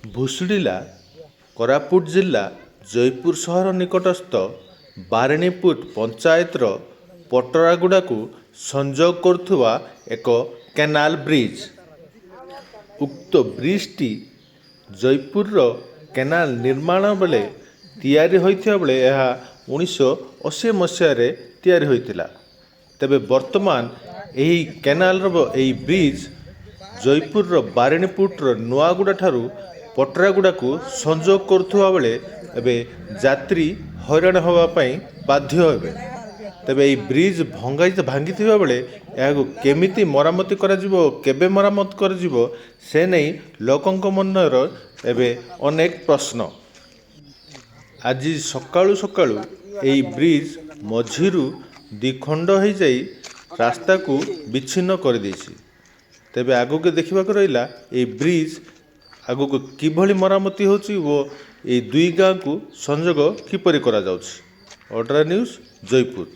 ଭୁଷୁଡ଼ିଲା କୋରାପୁଟ ଜିଲ୍ଲା ଜୟପୁର ସହର ନିକଟସ୍ଥ ବାରେଣୀପୁର ପଞ୍ଚାୟତର ପଟରାଗୁଡ଼ାକୁ ସଂଯୋଗ କରୁଥିବା ଏକ କେନାଲ ବ୍ରିଜ। ଉକ୍ତ ବ୍ରିଜଟି ଜୟପୁରର କେନାଲ ନିର୍ମାଣ ବେଳେ ତିଆରି ହୋଇଥିବା ବେଳେ ଏହା 1980 ମସିହାରେ ତିଆରି ହୋଇଥିଲା। ତେବେ ବର୍ତ୍ତମାନ ଏହି କେନାଲର ଏହି ବ୍ରିଜ ଜୟପୁରର ବାରେଣୀପୁରର ନୂଆଗୁଡ଼ା ଠାରୁ ପଟରାଗୁଡ଼ାକୁ ସଂଯୋଗ କରୁଥିବା ବେଳେ ଏବେ ଯାତ୍ରୀ ହଇରାଣ ହେବା ପାଇଁ ବାଧ୍ୟ ହେବେ। ତେବେ ଏହି ବ୍ରିଜ ଭାଙ୍ଗିଥିବା ବେଳେ ଏହାକୁ କେମିତି ମରାମତି କରାଯିବ, କେବେ ମରାମତି କରାଯିବ, ସେ ନେଇ ଲୋକଙ୍କ ମନର ଏବେ ଅନେକ ପ୍ରଶ୍ନ। ଆଜି ସକାଳୁ ସକାଳୁ ଏହି ବ୍ରିଜ ମଝିରୁ ଦ୍ୱିଖଣ୍ଡ ହୋଇଯାଇ ରାସ୍ତାକୁ ବିଚ୍ଛିନ୍ନ କରିଦେଇଛି। ତେବେ ଆଗକୁ ଦେଖିବାକୁ ରହିଲା ଏହି ବ୍ରିଜ ଆଗକୁ କିଭଳି ମରାମତି ହେଉଛି ଓ ଏହି ଦୁଇ ଗାଁକୁ ସଂଯୋଗ କିପରି କରାଯାଉଛି। ଅଡ୍ରା ନ୍ୟୁଜ୍ ଜୟପୁର।